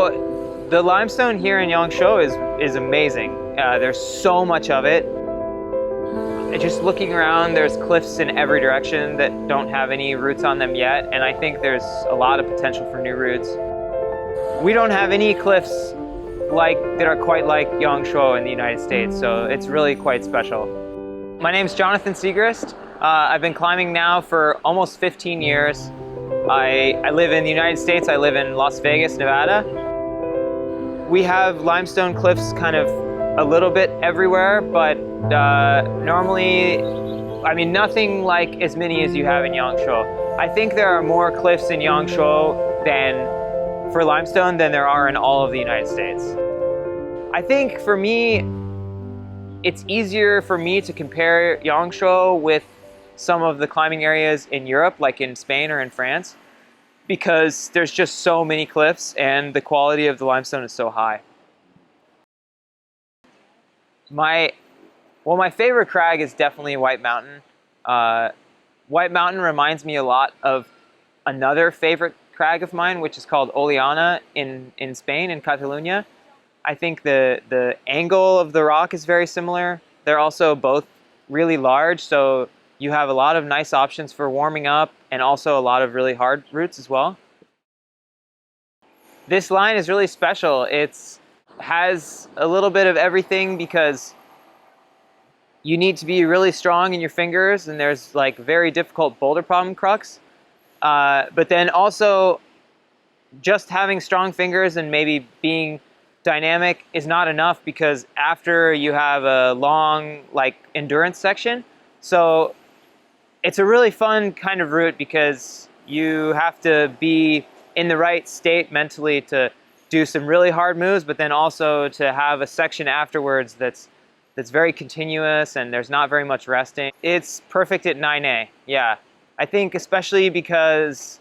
So the limestone here in Yangshuo is amazing. There's so much of it. Just looking around, there's cliffs in every direction that don't have any roots on them yet, and I think there's a lot of potential for new roots. We don't have any cliffs that are quite like Yangshuo in the United States, so it's really quite special. My name's Jonathan Siegrist. I've been climbing now for almost 15 years. I live in the United States. I live in Las Vegas, Nevada. We have limestone cliffs kind of a little bit everywhere, but normally, I mean, nothing like as many as you have in Yangshuo. I think there are more cliffs in Yangshuo for limestone than there are in all of the United States. I think for me, it's easier for me to compare Yangshuo with some of the climbing areas in Europe, like in Spain or in France, because there's just so many cliffs and the quality of the limestone is so high. My favorite crag is definitely White Mountain. White Mountain reminds me a lot of another favorite crag of mine, which is called Oliana in Spain, in Catalonia. I think the angle of the rock is very similar. They're also both really large, so you have a lot of nice options for warming up and also a lot of really hard routes as well. This line is really special. It has a little bit of everything because you need to be really strong in your fingers, and there's like very difficult boulder problem crux. But then also just having strong fingers and maybe being dynamic is not enough, because after you have a long endurance section. So it's a really fun kind of route because you have to be in the right state mentally to do some really hard moves, but then also to have a section afterwards that's very continuous and there's not very much resting. It's perfect at 9A, yeah. I think especially because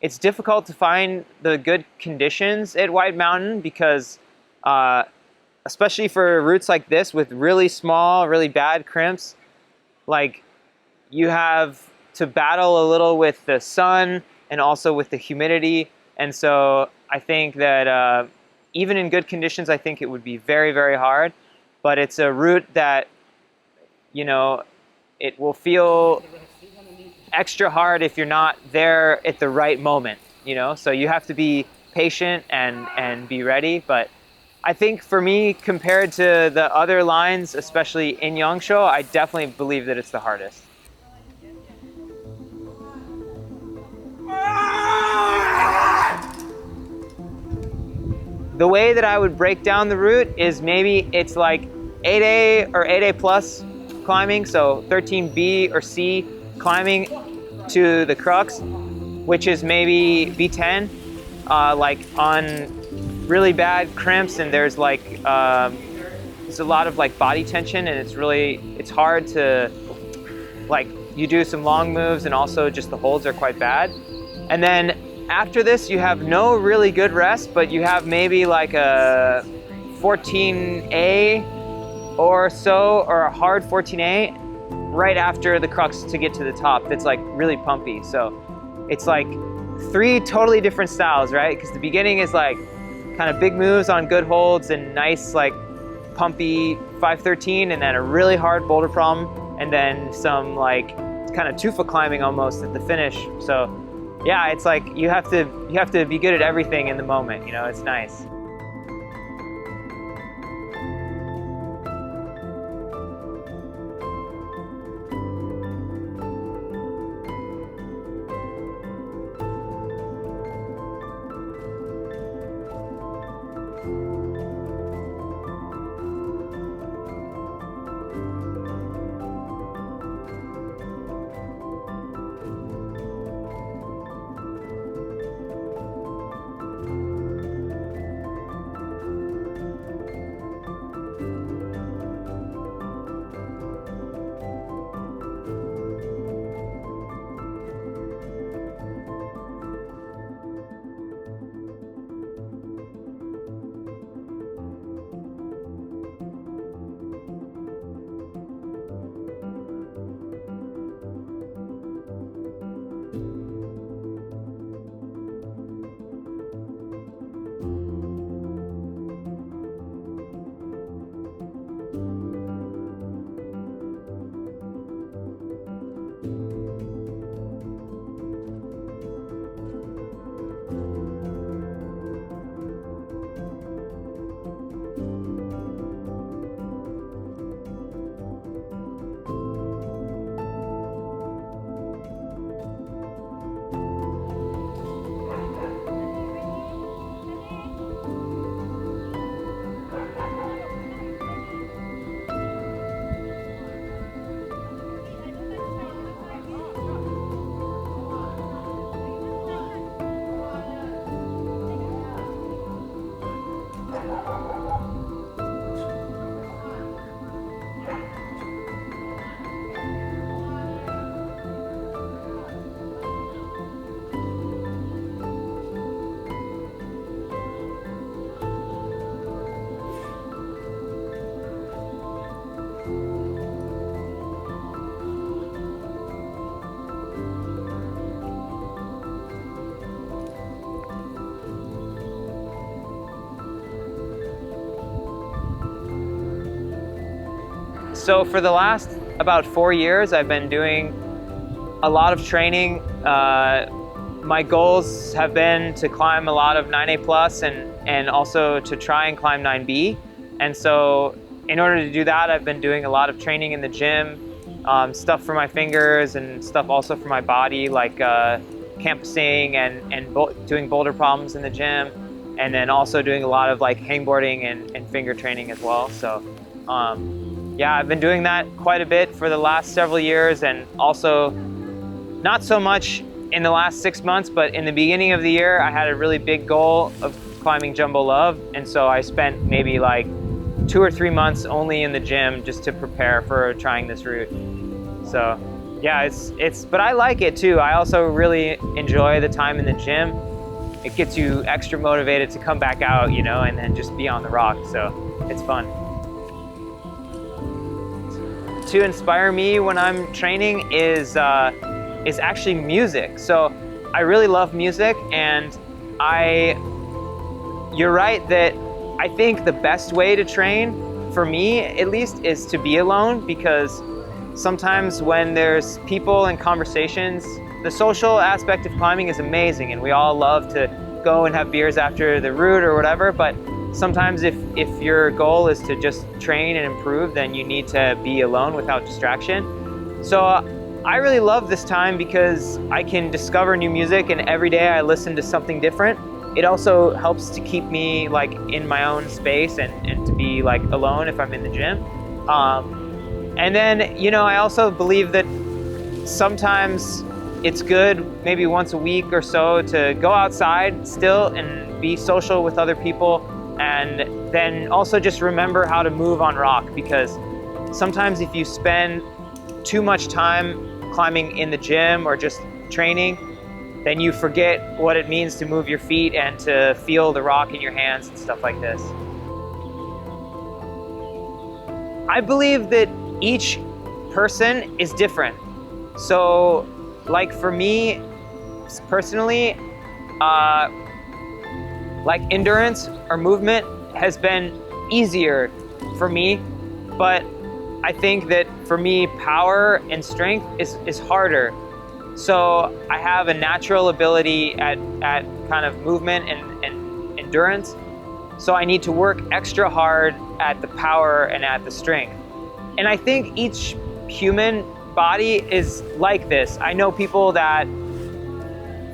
it's difficult to find the good conditions at White Mountain, because especially for routes like this with really small, really bad crimps, you have to battle a little with the sun and also with the humidity. And so I think that even in good conditions, I think it would be very, very hard. But it's a route that, it will feel extra hard if you're not there at the right moment, So you have to be patient and be ready. But I think for me, compared to the other lines, especially in Yangshuo, I definitely believe that it's the hardest. The way that I would break down the route is maybe it's like 8A or 8A plus climbing, so 13B or C climbing to the crux, which is maybe B10, on really bad crimps, and there's a lot of body tension, and it's hard to you do some long moves, and also just the holds are quite bad. And then after this, you have no really good rest, but you have maybe a 14A or so, or a hard 14A right after the crux to get to the top. That's really pumpy. So it's three totally different styles, right? Because the beginning is kind of big moves on good holds and nice pumpy 513, and then a really hard boulder problem, and then some kind of tufa climbing almost at the finish. So yeah, it's you have to be good at everything in the moment, it's nice. So for the last about 4 years, I've been doing a lot of training. My goals have been to climb a lot of 9A plus and also to try and climb 9B. And so in order to do that, I've been doing a lot of training in the gym, stuff for my fingers and stuff also for my body, like campusing and doing boulder problems in the gym, and then also doing a lot of like hangboarding and finger training as well. So yeah, I've been doing that quite a bit for the last several years, and also not so much in the last 6 months, but in the beginning of the year, I had a really big goal of climbing Jumbo Love, and so I spent maybe like 2 or 3 months only in the gym just to prepare for trying this route. So yeah, but I like it too. I also really enjoy the time in the gym. It gets you extra motivated to come back out, you know, and then just be on the rock. So it's fun. To inspire me when I'm training is actually music. So I really love music, and you're right that I think the best way to train, for me at least, is to be alone, because sometimes when there's people and conversations, the social aspect of climbing is amazing, and we all love to go and have beers after the route or whatever, but sometimes if your goal is to just train and improve, then you need to be alone without distraction. So I really love this time because I can discover new music, and every day I listen to something different. It also helps to keep me like in my own space and to be like alone if I'm in the gym. And then, you know, I also believe that sometimes it's good maybe once a week or so to go outside still and be social with other people, and then also just remember how to move on rock, because sometimes if you spend too much time climbing in the gym or just training, then you forget what it means to move your feet and to feel the rock in your hands and stuff like this. I believe that each person is different. So like for me personally, like endurance or movement has been easier for me, but I think that for me, power and strength is harder. So I have a natural ability at kind of movement and endurance. So I need to work extra hard at the power and at the strength. And I think each human body is like this. I know people that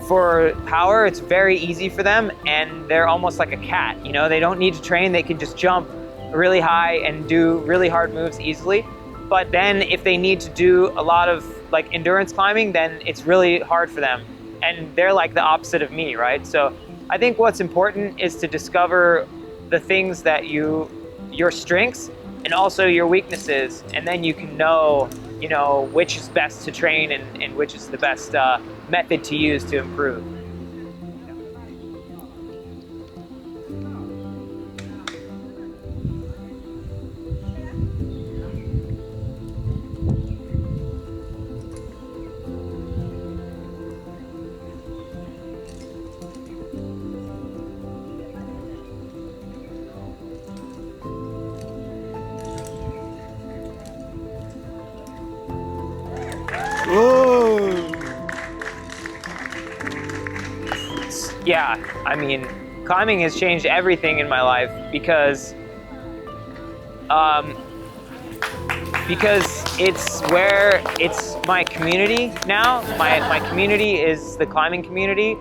for power, it's very easy for them, and they're almost like a cat. You know, they don't need to train. They can just jump really high and do really hard moves easily. But then if they need to do a lot of like endurance climbing, then it's really hard for them. And they're like the opposite of me, right? So I think what's important is to discover the things that your strengths and also your weaknesses, and then you can know, you know, which is best to train and which is the best method to use to improve. Yeah, I mean, climbing has changed everything in my life because it's my community now. My community is the climbing community,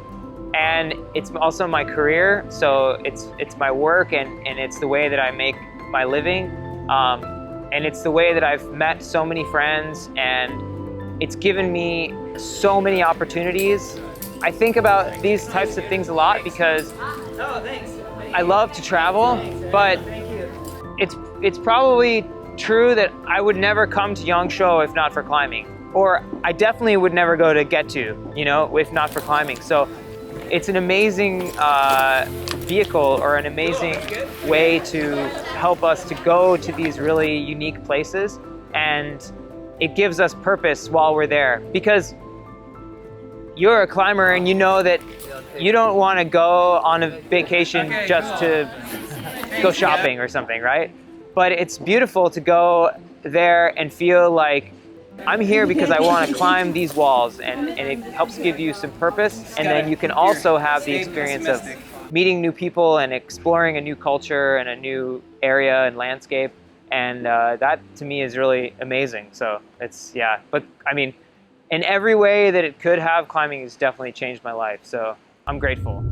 and it's also my career. So it's my work, and it's the way that I make my living, and it's the way that I've met so many friends, and it's given me so many opportunities. I think about these types of things a lot because I love to travel, but it's probably true that I would never come to Yangshuo if not for climbing, or I definitely would never go to Get-to, you know, if not for climbing. So it's an amazing vehicle, or an amazing way to help us to go to these really unique places, and it gives us purpose while we're there, because you're a climber and you know that you don't want to go on a vacation just to go shopping or something, right? But it's beautiful to go there and feel like I'm here because I want to climb these walls, and it helps give you some purpose. And then you can also have the experience of meeting new people and exploring a new culture and a new area and landscape. And that to me is really amazing. So it's, yeah, but I mean, in every way that it could have, climbing has definitely changed my life. So I'm grateful.